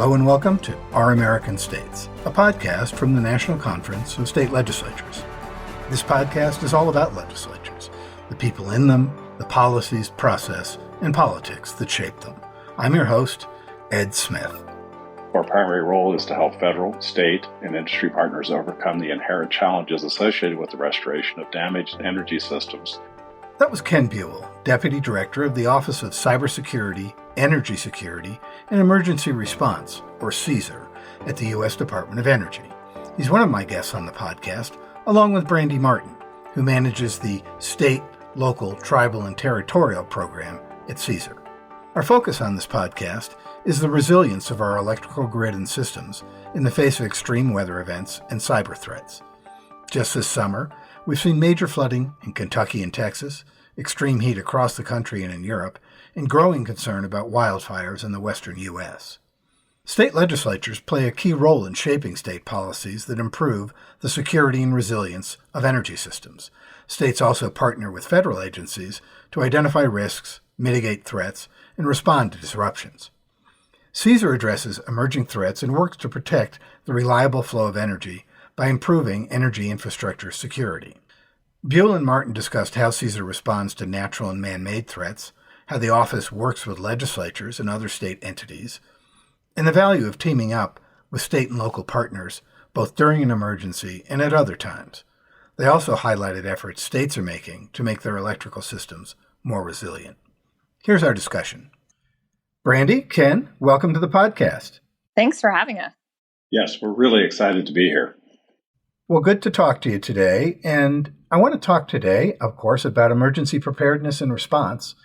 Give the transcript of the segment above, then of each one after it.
Hello and welcome to Our American States, a podcast from the National Conference of State Legislatures. This podcast is all about legislatures, the people in them, the policies, process, and politics that shape them. I'm your host, Ed Smith. Our primary role is to help federal, state, and industry partners overcome the inherent challenges associated with the restoration of damaged energy systems. That was Ken Buell, Deputy Director of the Office of Cybersecurity, Energy Security, and Emergency Response, or CSER, at the U.S. Department of Energy. He's one of my guests on the podcast, along with Brandy Martin, who manages the state, local, tribal, and territorial program at CSER. Our focus on this podcast is the resilience of our electrical grid and systems in the face of extreme weather events and cyber threats. Just this summer, we've seen major flooding in Kentucky and Texas, extreme heat across the country and in Europe, and growing concern about wildfires in the western U.S. State legislatures play a key role in shaping state policies that improve the security and resilience of energy systems. States also partner with federal agencies to identify risks, mitigate threats, and respond to disruptions. CSER addresses emerging threats and works to protect the reliable flow of energy by improving energy infrastructure security. Buell and Martin discussed how CSER responds to natural and man-made threats, how the office works with legislatures and other state entities, and the value of teaming up with state and local partners both during an emergency and at other times. They also highlighted efforts states are making to make their electrical systems more resilient. Here's our discussion. Brandy, Ken, welcome to the podcast. Thanks for having us. Yes, we're really excited to be here. Well, good to talk to you today. And I want to talk today, of course, about emergency preparedness and response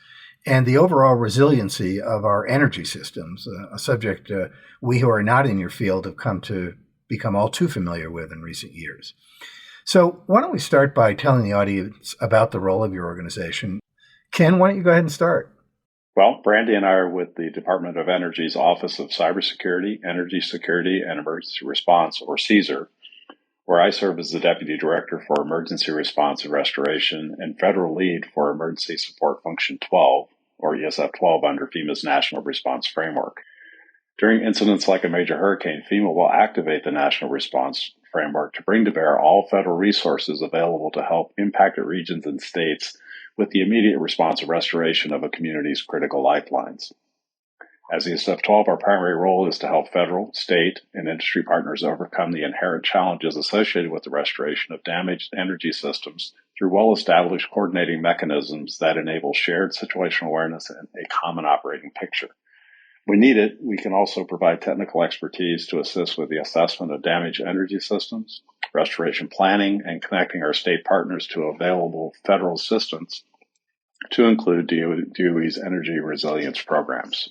and the overall resiliency of our energy systems, a subject we who are not in your field have come to become all too familiar with in recent years. So why don't we start by telling the audience about the role of your organization. Ken, why don't you go ahead and start? Well, Brandy and I are with the Department of Energy's Office of Cybersecurity, Energy Security, and Emergency Response, or CSER, where I serve as the Deputy Director for Emergency Response and Restoration and Federal Lead for Emergency Support Function 12, or ESF-12 under FEMA's National Response Framework. During incidents like a major hurricane, FEMA will activate the National Response Framework to bring to bear all federal resources available to help impacted regions and states with the immediate response and restoration of a community's critical lifelines. As ESF-12, our primary role is to help federal, state, and industry partners overcome the inherent challenges associated with the restoration of damaged energy systems through well-established coordinating mechanisms that enable shared situational awareness and a common operating picture. When needed, we can also provide technical expertise to assist with the assessment of damaged energy systems, restoration planning, and connecting our state partners to available federal assistance to include DOE's energy resilience programs.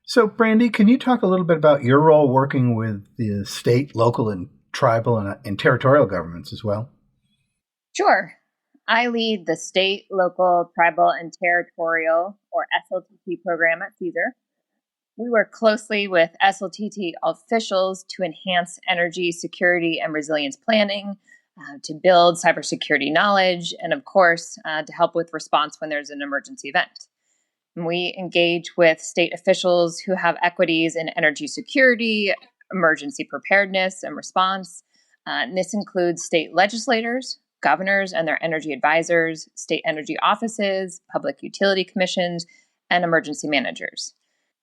So, Brandy, can you talk a little bit about your role working with the state, local, and tribal and territorial governments as well? Sure. I lead the state, local, tribal, and territorial, or SLTT program at CSER. We work closely with SLTT officials to enhance energy security and resilience planning, to build cybersecurity knowledge, and of course, to help with response when there's an emergency event. We engage with state officials who have equities in energy security, emergency preparedness, and response. And this includes state legislators, governors and their energy advisors, state energy offices, public utility commissions, and emergency managers.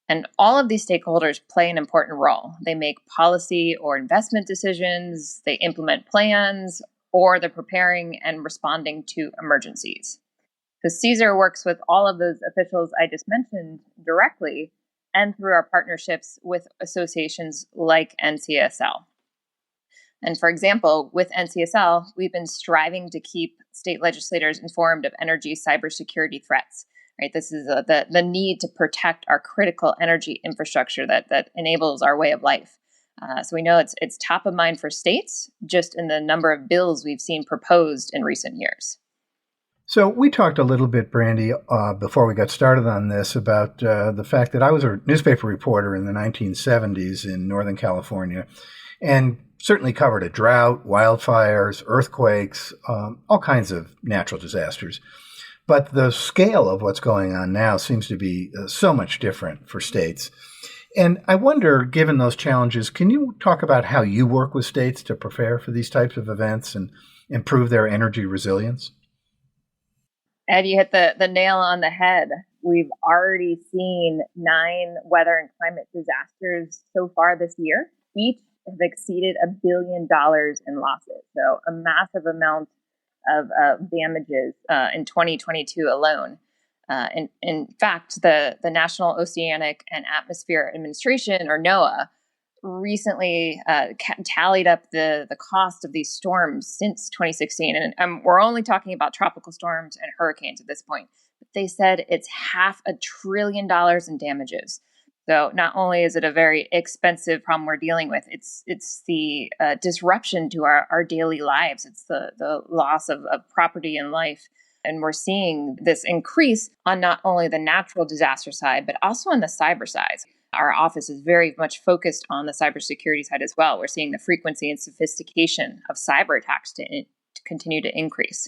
And all of these stakeholders play an important role. They make policy or investment decisions, they implement plans, or they're preparing and responding to emergencies. So CSER works with all of those officials I just mentioned directly and through our partnerships with associations like NCSL. And for example, with NCSL, we've been striving to keep state legislators informed of energy cybersecurity threats. Right, this is the need to protect our critical energy infrastructure that enables our way of life. So we know it's top of mind for states, just in the number of bills we've seen proposed in recent years. So we talked a little bit, Brandy, before we got started on this about the fact that I was a newspaper reporter in the 1970s in Northern California and certainly covered a drought, wildfires, earthquakes, all kinds of natural disasters. But the scale of what's going on now seems to be so much different for states. And I wonder, given those challenges, can you talk about how you work with states to prepare for these types of events and improve their energy resilience? Ed, you hit the nail on the head. We've already seen 9 weather and climate disasters so far this year. Each have exceeded $1 billion in losses. So a massive amount of damages in 2022 alone. In fact, the National Oceanic and Atmospheric Administration, or NOAA, recently tallied up the cost of these storms since 2016. And we're only talking about tropical storms and hurricanes at this point. But they said it's $500 billion in damages. So not only is it a very expensive problem we're dealing with, it's the disruption to our daily lives. It's the loss of property and life. And we're seeing this increase on not only the natural disaster side, but also on the cyber side. Our office is very much focused on the cybersecurity side as well. We're seeing the frequency and sophistication of cyber attacks to continue to increase.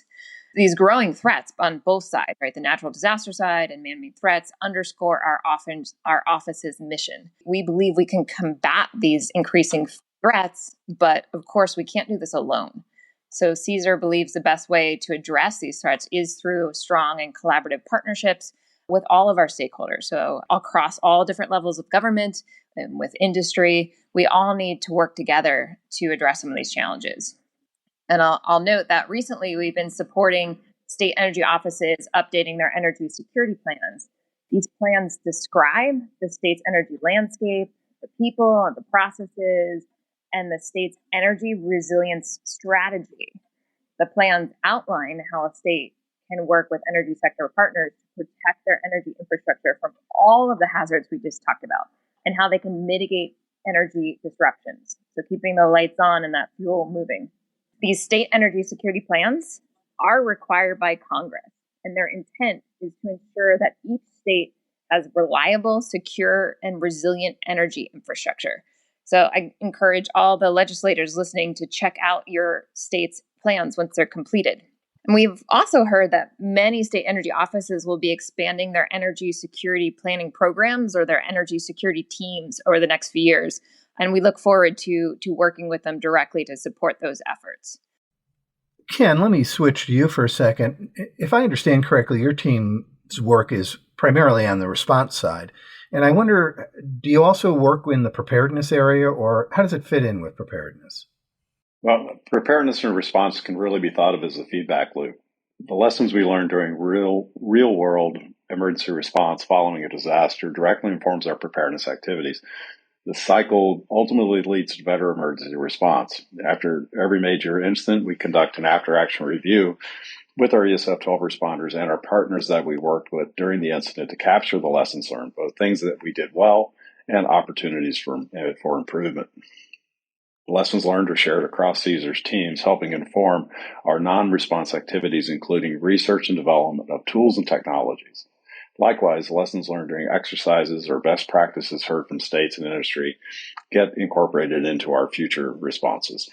These growing threats on both sides, right, the natural disaster side and man-made threats, underscore our office's mission. We believe we can combat these increasing threats, but of course we can't do this alone. So CSER believes the best way to address these threats is through strong and collaborative partnerships with all of our stakeholders. So across all different levels of government and with industry, we all need to work together to address some of these challenges. And I'll note that recently we've been supporting state energy offices updating their energy security plans. These plans describe the state's energy landscape, the people, and the processes, and the state's energy resilience strategy. The plans outline how a state can work with energy sector partners to protect their energy infrastructure from all of the hazards we just talked about, and how they can mitigate energy disruptions. So keeping the lights on and that fuel moving. These state energy security plans are required by Congress, and their intent is to ensure that each state has reliable, secure, and resilient energy infrastructure. So I encourage all the legislators listening to check out your state's plans once they're completed. And we've also heard that many state energy offices will be expanding their energy security planning programs or their energy security teams over the next few years. And we look forward to working with them directly to support those efforts. Ken, let me switch to you for a second. If I understand correctly, your team's work is primarily on the response side. And I wonder, do you also work in the preparedness area, or how does it fit in with preparedness? Well, preparedness and response can really be thought of as a feedback loop. The lessons we learn during real world emergency response following a disaster directly informs our preparedness activities. The cycle ultimately leads to better emergency response. After every major incident, we conduct an after-action review with our ESF-12 responders and our partners that we worked with during the incident to capture the lessons learned, both things that we did well and opportunities for improvement. The lessons learned are shared across CSER's teams, helping inform our non-response activities, including research and development of tools and technologies. Likewise, lessons learned during exercises or best practices heard from states and industry get incorporated into our future responses.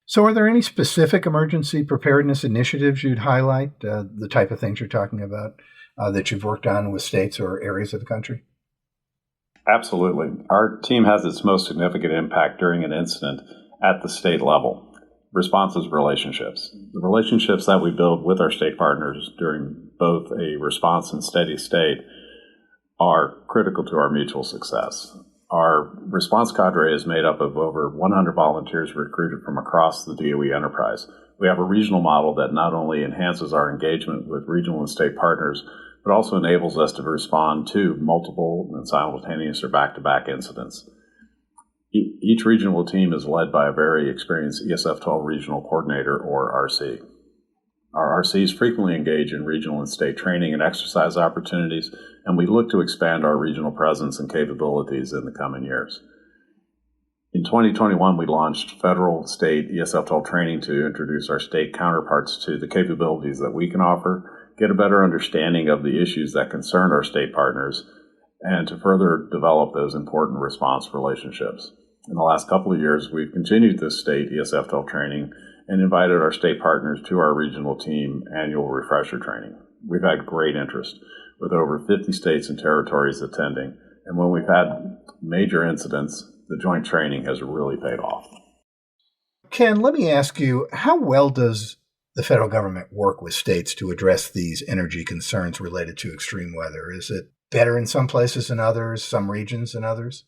So are there any specific emergency preparedness initiatives you'd highlight, the type of things you're talking about that you've worked on with states or areas of the country? Absolutely. Our team has its most significant impact during an incident at the state level. Responses relationships. The relationships that we build with our state partners during both a response and steady state are critical to our mutual success. Our response cadre is made up of over 100 volunteers recruited from across the DOE enterprise. We have a regional model that not only enhances our engagement with regional and state partners, but also enables us to respond to multiple and simultaneous or back-to-back incidents. Each regional team is led by a very experienced ESF-12 regional coordinator, or RC. Our RCs frequently engage in regional and state training and exercise opportunities, and we look to expand our regional presence and capabilities in the coming years. In 2021, we launched federal state ESF-12 training to introduce our state counterparts to the capabilities that we can offer, get a better understanding of the issues that concern our state partners, and to further develop those important response relationships. In the last couple of years, we've continued this state ESF-12 training and invited our state partners to our regional team annual refresher training. We've had great interest, with over 50 states and territories attending, And when we've had major incidents, the joint training has really paid off. Ken, let me ask you, how well does the federal government work with states to address these energy concerns related to extreme weather? Is it better in some places than others, some regions than others?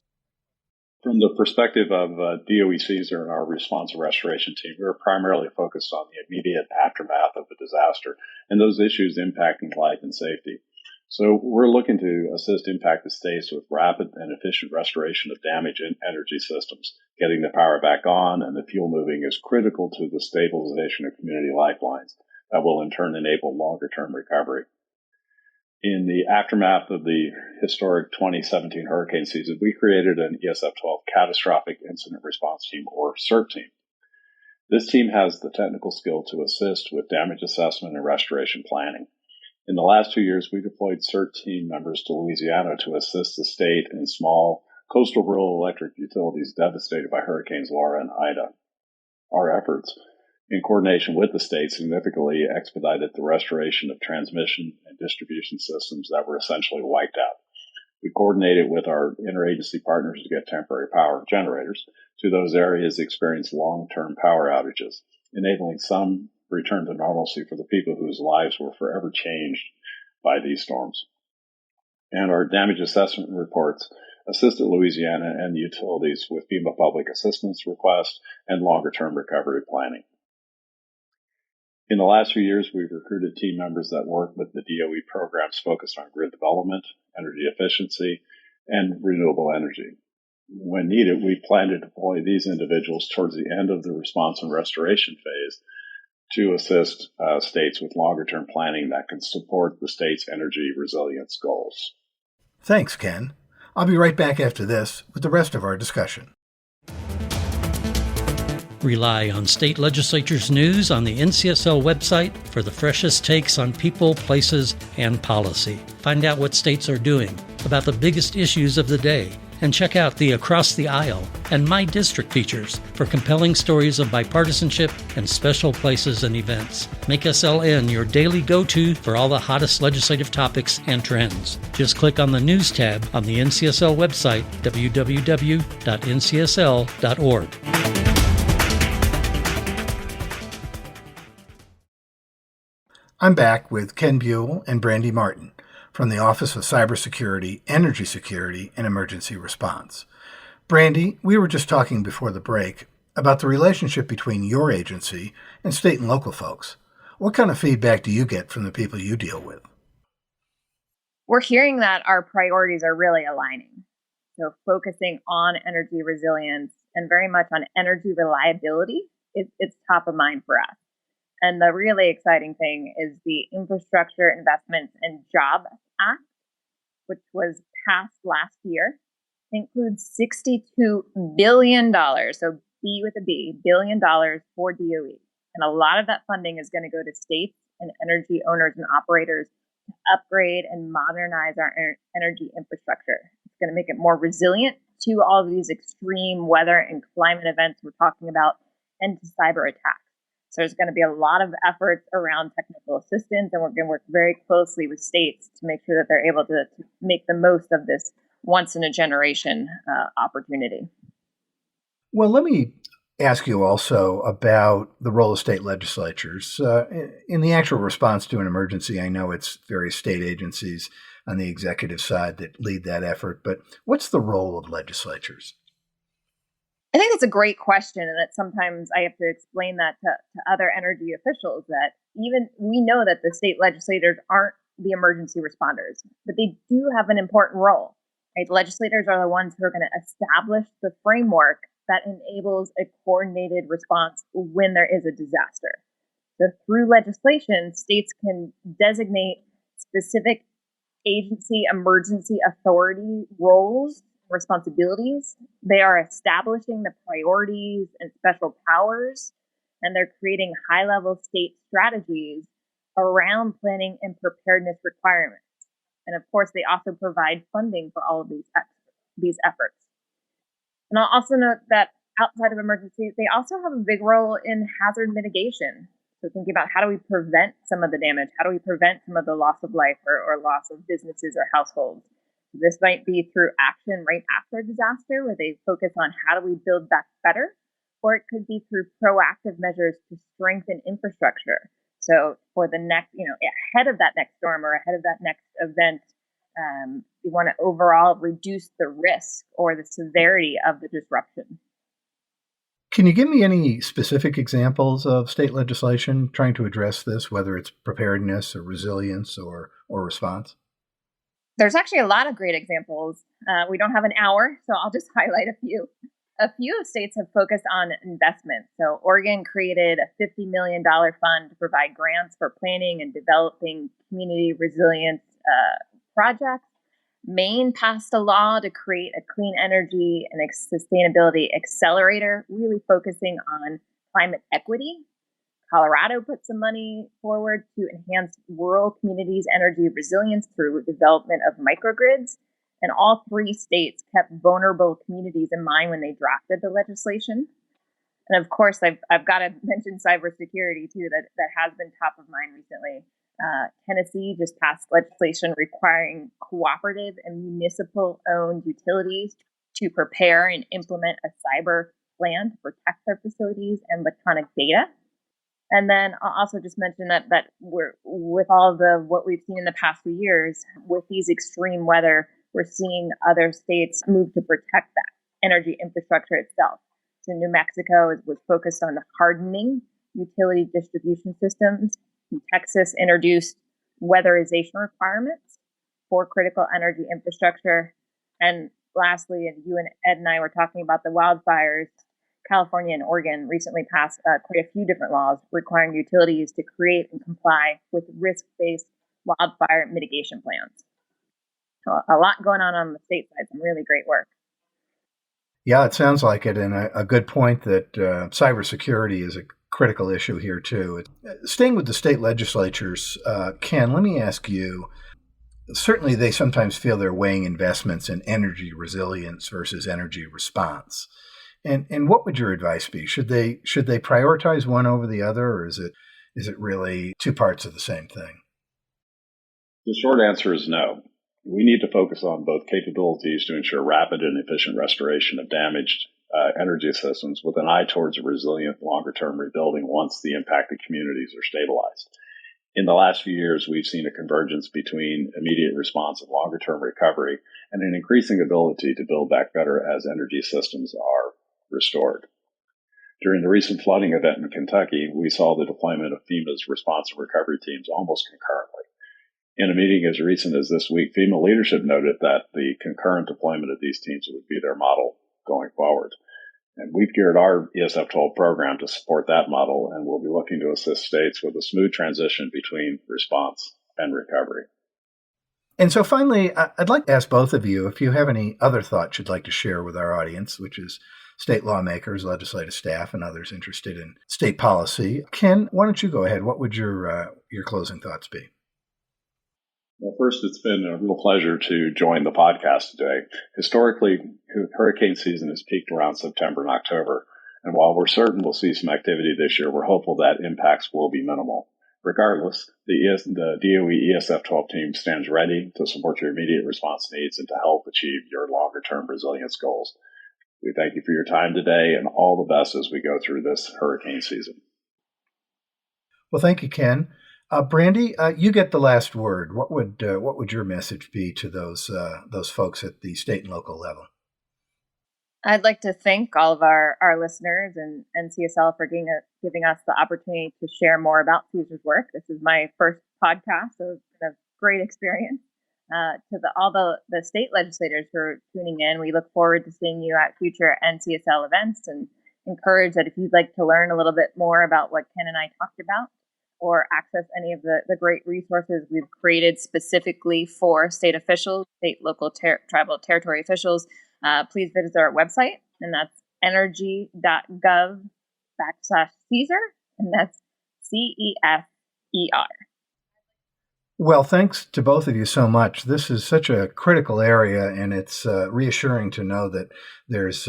From the perspective of DOE CSER and our response and restoration team, we are primarily focused on the immediate aftermath of a disaster and those issues impacting life and safety. So we're looking to assist impacted states with rapid and efficient restoration of damaged energy systems. Getting the power back on and the fuel moving is critical to the stabilization of community lifelines that will in turn enable longer-term recovery. In the aftermath of the historic 2017 hurricane season, we created an ESF-12 Catastrophic Incident Response Team, or CIRT team. This team has the technical skill to assist with damage assessment and restoration planning. In the last 2 years, we deployed CIRT team members to Louisiana to assist the state and small coastal rural electric utilities devastated by Hurricanes Laura and Ida. Our efforts, in coordination with the state, significantly expedited the restoration of transmission and distribution systems that were essentially wiped out. We coordinated with our interagency partners to get temporary power generators to those areas that experienced long-term power outages, enabling some return to normalcy for the people whose lives were forever changed by these storms. And our damage assessment reports assisted Louisiana and the utilities with FEMA public assistance requests and longer-term recovery planning. In the last few years, we've recruited team members that work with the DOE programs focused on grid development, energy efficiency, and renewable energy. When needed, we plan to deploy these individuals towards the end of the response and restoration phase to assist states with longer-term planning that can support the state's energy resilience goals. Thanks, Ken. I'll be right back after this with the rest of our discussion. Rely on state legislatures' news on the NCSL website for the freshest takes on people, places, and policy. Find out what states are doing about the biggest issues of the day, and check out the Across the Aisle and My District features for compelling stories of bipartisanship and special places and events. Make SLN your daily go-to for all the hottest legislative topics and trends. Just click on the News tab on the NCSL website, www.ncsl.org. I'm back with Ken Buell and Brandy Martin from the Office of Cybersecurity, Energy Security, and Emergency Response. Brandy, we were just talking before the break about the relationship between your agency and state and local folks. What kind of feedback do you get from the people you deal with? We're hearing that our priorities are really aligning. So focusing on energy resilience and very much on energy reliability, it's top of mind for us. And the really exciting thing is the Infrastructure Investments and Jobs Act, which was passed last year, includes $62 billion, so B with a B, $billion for DOE. And a lot of that funding is going to go to states and energy owners and operators to upgrade and modernize our energy infrastructure. It's going to make it more resilient to all of these extreme weather and climate events we're talking about and to cyber attacks. So there's going to be a lot of efforts around technical assistance, and we're going to work very closely with states to make sure that they're able to make the most of this once-in-a-generation opportunity. Well, let me ask you also about the role of state legislatures. In the actual response to an emergency, I know it's various state agencies on the executive side that lead that effort, but what's the role of legislatures? I think that's a great question, and that sometimes I have to explain that to other energy officials, that even we know that the state legislators aren't the emergency responders, but they do have an important role. Right? Legislators are the ones who are going to establish the framework that enables a coordinated response when there is a disaster. So through legislation, states can designate specific agency emergency authority roles, responsibilities. They are establishing the priorities and special powers, and they're creating high-level state strategies around planning and preparedness requirements. And of course, they also provide funding for all of these efforts. And I'll also note that outside of emergencies, they also have a big role in hazard mitigation. So thinking about how do we prevent some of the damage? How do we prevent some of the loss of life or loss of businesses or households? This might be through action right after a disaster, where they focus on how do we build back better, or it could be through proactive measures to strengthen infrastructure. So for the next, ahead of that next storm or ahead of that next event, we want to overall reduce the risk or the severity of the disruption. Can you give me any specific examples of state legislation trying to address this, whether it's preparedness or resilience or response? There's actually a lot of great examples. We don't have an hour, so I'll just highlight a few. A few of states have focused on investment. So Oregon created a $50 million fund to provide grants for planning and developing community resilience projects. Maine passed a law to create a clean energy and sustainability accelerator, really focusing on climate equity. Colorado put some money forward to enhance rural communities' energy resilience through development of microgrids. And all three states kept vulnerable communities in mind when they drafted the legislation. And of course, I've got to mention cybersecurity too, that has been top of mind recently. Tennessee just passed legislation requiring cooperative and municipal-owned utilities to prepare and implement a cyber plan to protect their facilities and electronic data. And then I'll also just mention that we're, with all the what we've seen in the past few years, with these extreme weather, we're seeing other states move to protect that energy infrastructure itself. So New Mexico was focused on hardening utility distribution systems. Texas introduced weatherization requirements for critical energy infrastructure. And lastly, and you and Ed and I were talking about the wildfires, California and Oregon recently passed quite a few different laws requiring utilities to create and comply with risk-based wildfire mitigation plans. So a lot going on the state side, some really great work. Yeah, it sounds like it, and a good point that cybersecurity is a critical issue here too. Staying with the state legislatures, Ken, let me ask you, certainly they sometimes feel they're weighing investments in energy resilience versus energy response. And what would your advice be? Should they prioritize one over the other, or is it really two parts of the same thing? The short answer is no. We need to focus on both capabilities to ensure rapid and efficient restoration of damaged energy systems with an eye towards a resilient longer-term rebuilding once the impacted communities are stabilized. In the last few years, we've seen a convergence between immediate response and longer-term recovery and an increasing ability to build back better as energy systems are restored. During the recent flooding event in Kentucky, we saw the deployment of FEMA's response and recovery teams almost concurrently. In a meeting as recent as this week, FEMA leadership noted that the concurrent deployment of these teams would be their model going forward. And we've geared our ESF 12 program to support that model, and we'll be looking to assist states with a smooth transition between response and recovery. And so finally, I'd like to ask both of you if you have any other thoughts you'd like to share with our audience, which is state lawmakers, legislative staff, and others interested in state policy. Ken, why don't you go ahead? What would your closing thoughts be? Well, first, it's been a real pleasure to join the podcast today. Historically, hurricane season has peaked around September and October, and while we're certain we'll see some activity this year, we're hopeful that impacts will be minimal. Regardless, the DOE ESF 12 team stands ready to support your immediate response needs and to help achieve your longer-term resilience goals. We thank you for your time today and all the best as we go through this hurricane season. Well, thank you, Ken. Brandy, you get the last word. What would your message be to those folks at the state and local level? I'd like to thank all of our listeners and NCSL for giving us the opportunity to share more about CSER's work. This is my first podcast, so it's been a great experience. To all the state legislators who are tuning in, we look forward to seeing you at future NCSL events, and encourage that if you'd like to learn a little bit more about what Ken and I talked about, or access any of the great resources we've created specifically for state officials, state, local, tribal, territory officials, please visit our website, and that's energy.gov/CSER, and that's CESER. Well, thanks to both of you so much. This is such a critical area, and it's reassuring to know that there's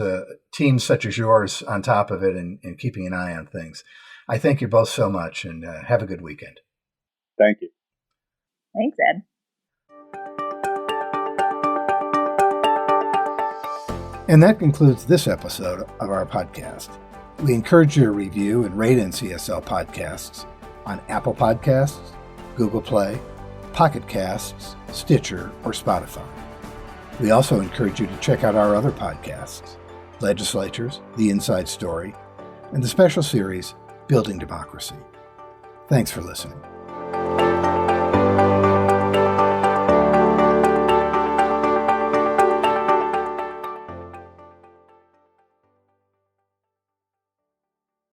teams such as yours on top of it and keeping an eye on things. I thank you both so much, and have a good weekend. Thank you. Thanks, Ed. And that concludes this episode of our podcast. We encourage you to review and rate NCSL podcasts on Apple Podcasts, Google Play, Pocket Casts, Stitcher, or Spotify. We also encourage you to check out our other podcasts, Legislatures, The Inside Story, and the special series, Building Democracy. Thanks for listening.